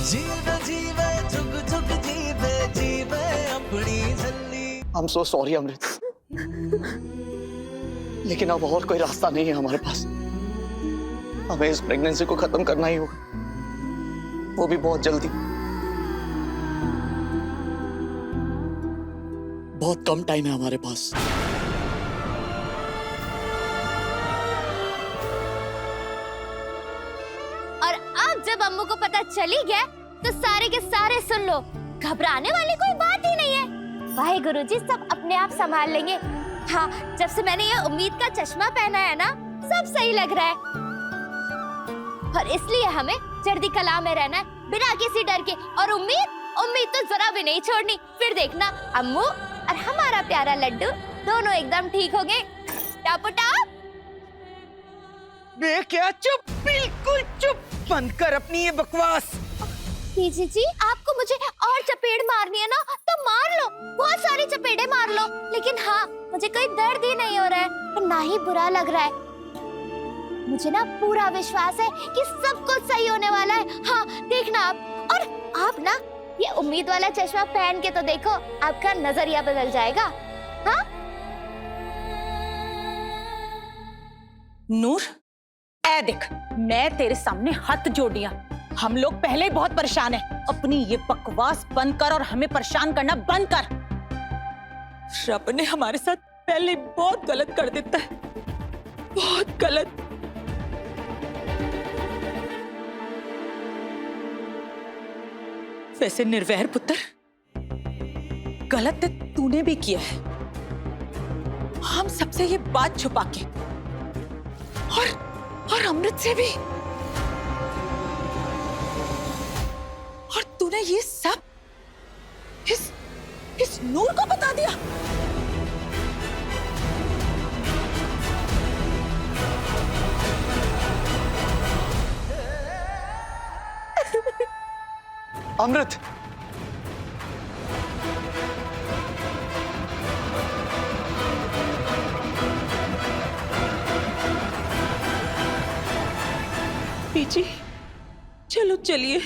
जीना जीवे जुग जुग जीवे जीवे अपनी झल्ली। I'm so sorry अमृत, लेकिन अब और कोई रास्ता नहीं है हमारे पास। हमें इस प्रेगनेंसी को खत्म करना ही होगा, वो भी बहुत जल्दी। बहुत कम टाइम है हमारे पास। और अब जब अम्मू को पता चली गया तो सारे के सारे सुन लो, घबराने वाली कोई बात ही नहीं है। वाहे गुरुजी, सब अपने आप संभाल लेंगे। हाँ, जब से मैंने ये उम्मीद का चश्मा पहना है ना, सब सही लग रहा है। और इसलिए हमें चढ़ती कला में रहना है, बिना किसी डर के। और उम्मीद तो जरा भी नहीं छोड़नी। फिर देखना, अम्मू और हमारा प्यारा लड्डू दोनों एकदम ठीक हो गए। टापो टाप। बे क्या चुप, बिल्कुल चुप, बंद कर अपनी ये बकवास। पीजी जी, आपको मुझे और चपेट मारनी है ना तो मार लो, बहुत सारी चपेटें मार लो। लेकिन हाँ, मुझे कोई दर्द ही नहीं हो रहा है और ना ही बुरा लग रहा है। मुझे ना पूरा विश्वास है कि सब कुछ सही होने वाला है। हाँ, देखना आप। और आप ना ये उम्मीद वाला चश्मा पहन के तो देखो, आपका नजरिया बदल जाएगा। हाँ? नूर, ऐ देख, मैं तेरे सामने हाथ जोड़ दिया। हम लोग पहले ही बहुत परेशान हैं। अपनी ये बकवास बंद कर और हमें परेशान करना बंद कर। रब ने हमारे साथ पहले बहुत गलत कर देता है, बहुत गलत। वैसे निर्वैर पुत्र, गलत तूने भी किया है। हम सबसे ये बात छुपा के और अमृत से भी। और तूने ये सब इस नूर को बता दिया। अमृत, पीजी, चलो चलिए।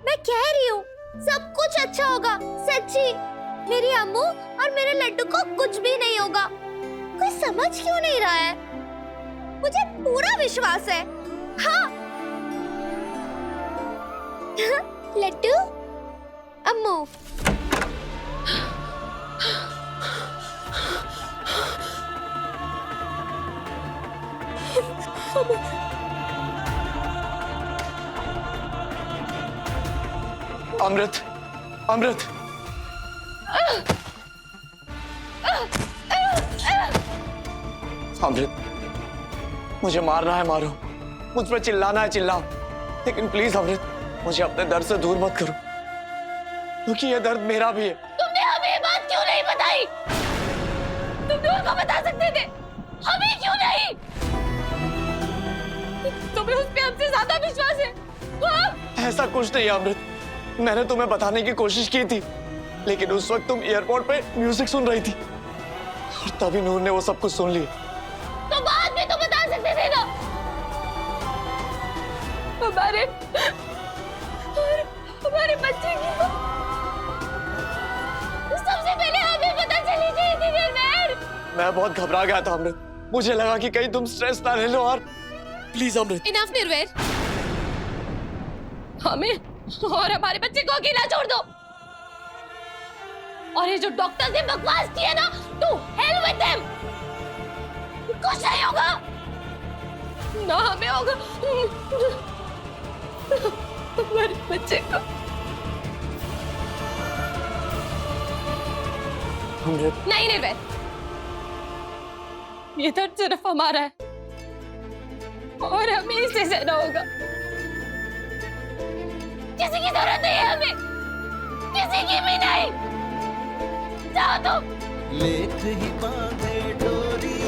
मैं कह रही हूँ, सब कुछ अच्छा होगा। सच्ची, मेरी अम्मू और मेरे लड्डू को कुछ भी नहीं होगा। कोई समझ क्यों नहीं रहा है? मुझे पूरा विश्वास है। हाँ। लड्डू, अम्मू, अमृत, अमृत, अमृत, मुझे मारना है मारो, मुझ पर चिल्लाना है चिल्लाओ, लेकिन प्लीज अमृत, मुझे अपने दर्द से दूर मत करो, क्योंकि ये दर्द मेरा भी है। तुमने हमें ये बात क्यों नहीं बताई? तुम नूर को बता सकते थे, हमें क्यों नहीं? तुम्हें उस पे हमसे ज्यादा विश्वास है। हाँ? ऐसा कुछ नहीं अमृत, मैंने तुम्हें बताने की कोशिश की थी, लेकिन उस वक्त तुम एयरपोर्ट पे म्यूजिक सुन रही थी और तभी नूर ने वो सब कुछ सुन लिया। तो बाद में तो बता सकते थे ना। हमारे बच्चे की तो सबसे पहले हमें पता चली चाहिए थी निर्वैर। मैं बहुत घबरा गया था अमृत, मुझे लगा कि कहीं तुम स्ट्रेस ना ले लो। और प्लीज अमृत। इनफ निर्वैर, हमें और हमारे बच्चे को अकेला छोड़ दो। और ये जो डॉक्टर ने बकवास की है ना, टू हेल विद देम। कुछ नहीं होगा ना, हमें होगा हमारे बच्चे को। अमृत, नहीं निर्वैर, ये दर्द सिर्फ हमारा है और हमें इसे सहना होगा। किसी की जरूरत नहीं है हमें, किसी की भी नहीं। जाओ तुम। लेख ही बांधे डोरी,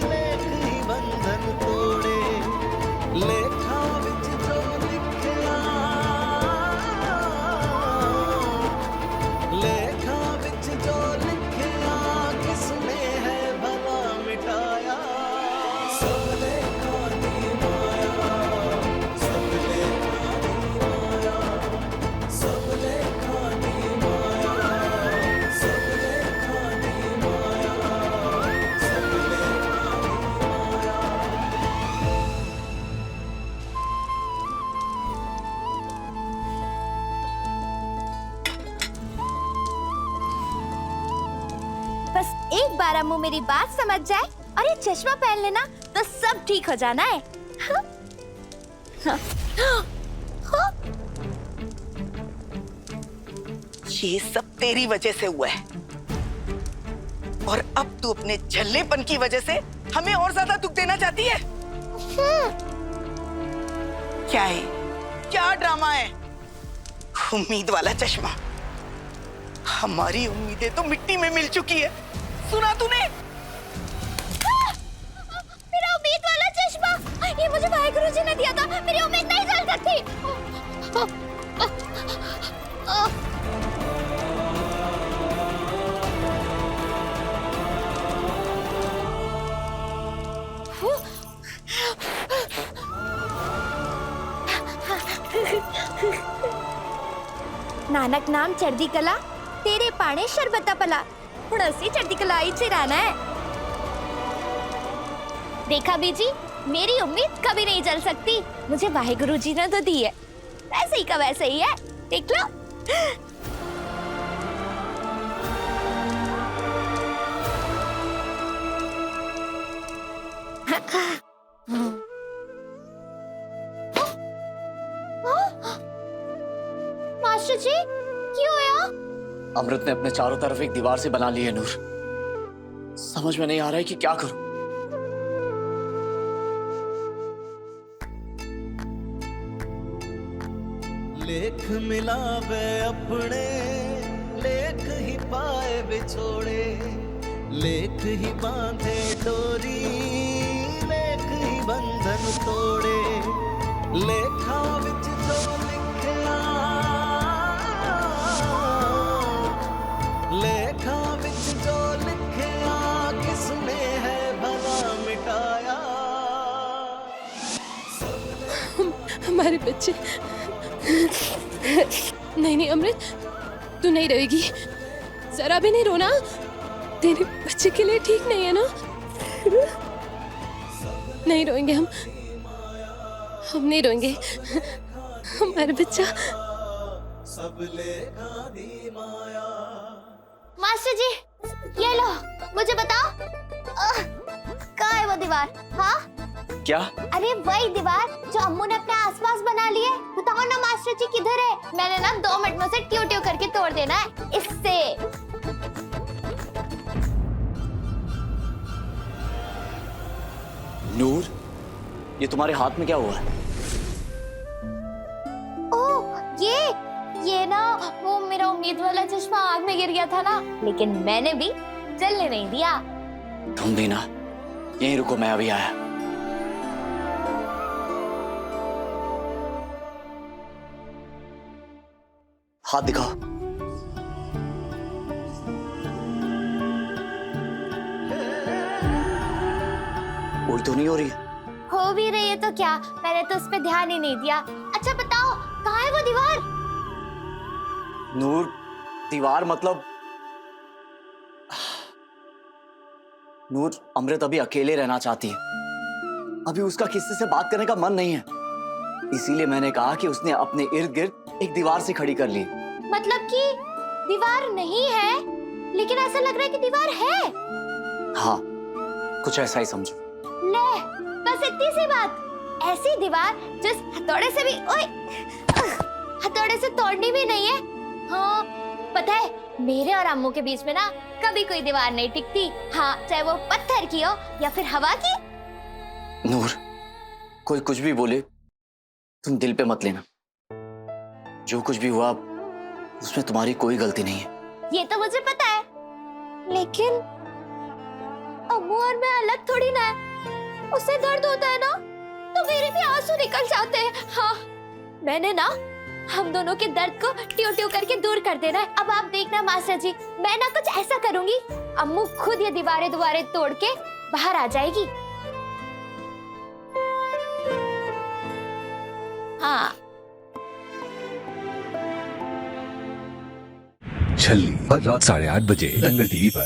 लेख ही बंधन तोड़े, लेखा विच जो लिखिया, लेखा विच जो लिखिया। बस एक बार अम्मू मेरी बात समझ जाए और ये चश्मा पहन लेना तो सब ठीक हो जाना है। हाँ? हाँ? हाँ? ये सब तेरी वजह से हुआ है और अब तू अपने झल्लेपन की वजह से हमें और ज्यादा दुख देना चाहती है। क्या है, क्या ड्रामा है? उम्मीद वाला चश्मा, हमारी उम्मीदें तो मिट्टी में मिल चुकी है। सुना तूने? मेरा उम्मीद वाला चश्मा, ये मुझे वाहेगुरु जी ने दिया था। मेरी उम्मीद नहीं जल सकती। नानक नाम चढ़दी कला, तेरे पाने शरबता पला। हुण असी चढ़दी कलाई च रहना है। देखा बीजी, मेरी उम्मीद कभी नहीं जल सकती। मुझे वाहेगुरु जी ने तो दी है, वैसे ही का वैसे ही है। देख लो। मास्टर जी, क्यों होया? अमृत ने अपने चारों तरफ एक दीवार से बना ली है नूर। समझ में नहीं आ रहा है कि क्या करूं। लेख मिलावे अपने, लेख ही पाए बिछोड़े, लेख ही बांधे डोरी, लेख ही बंधन तोड़े। लेखा विच जो लिखया, लेखा विच जो लिखया, किसने है भला मिटाया। हमारे बच्चे। नहीं नहीं अमृत, तू नहीं रहेगी, जरा भी नहीं रोना। तेरे बच्चे के लिए ठीक नहीं है ना? नहीं रोएंगे हम नहीं रोएंगे। हमारा बच्चा। मास्टर जी, ये लो, मुझे बताओ कहाँ है वो दीवार? हाँ? क्या? अरे वही दीवार जो अम्मू ने अपने आसपास बना ली है। बताओ ना मास्टर जी, किधर है? मैंने ना 2 मिनट में उसे ट्यू ट्यू करके तोड़ देना है इससे। नूर, ये तुम्हारे हाथ में क्या हुआ है? ओह, ये ना वो मेरा उम्मीद वाला चश्मा आग में गिर गया था ना, लेकिन मैंने भी जलने नहीं दिया। तुम भी ना, यहीं रुको, मैं अभी आया। हाथ दिखाओ। कोई तो नहीं हो रही है। हो भी रही है तो क्या, मैंने तो उस पे ध्यान ही नहीं दिया। अच्छा बताओ, कहाँ है वो दीवार? नूर, दीवार मतलब नूर, अमृत अभी अकेले रहना चाहती है। अभी उसका किसी से बात करने का मन नहीं है, इसीलिए मैंने कहा कि उसने अपने इर्द गिर्द एक दीवार से खड़ी कर ली। मतलब कि दीवार नहीं है, लेकिन ऐसा लग रहा है कि दीवार है। हाँ, कुछ ऐसा ही समझो। ले, बस इतनी सी बात। ऐसी दीवार जिस हथौड़े से भी, ओए, हथौड़े से तोड़नी भी नहीं है। हाँ, पता है, मेरे और अम्मू के बीच में ना कभी कोई दीवार नहीं टिकती। हाँ, चाहे वो पत्थर की हो या फिर हवा की। नूर, कोई कुछ भी बोले तुम दिल पे मत लेना। जो कुछ भी हुआ उसमें तुम्हारी कोई गलती नहीं है। ये तो मुझे पता है, लेकिन अम्मू और मैं अलग थोड़ी ना है। उससे दर्द होता है ना, तो मेरे भी आंसू निकल जाते हैं। हाँ, मैंने ना हम दोनों के दर्द को ट्यू ट्यू करके दूर कर देना है। अब आप देखना मास्टर जी, मैं ना कुछ ऐसा करूंगी, अम्मू खुद ये दीवारें दुआरे तोड़ के बाहर आ जाएगी। हाँ। छल्ली, रात 8:30 बजे दंगल टीवी पर।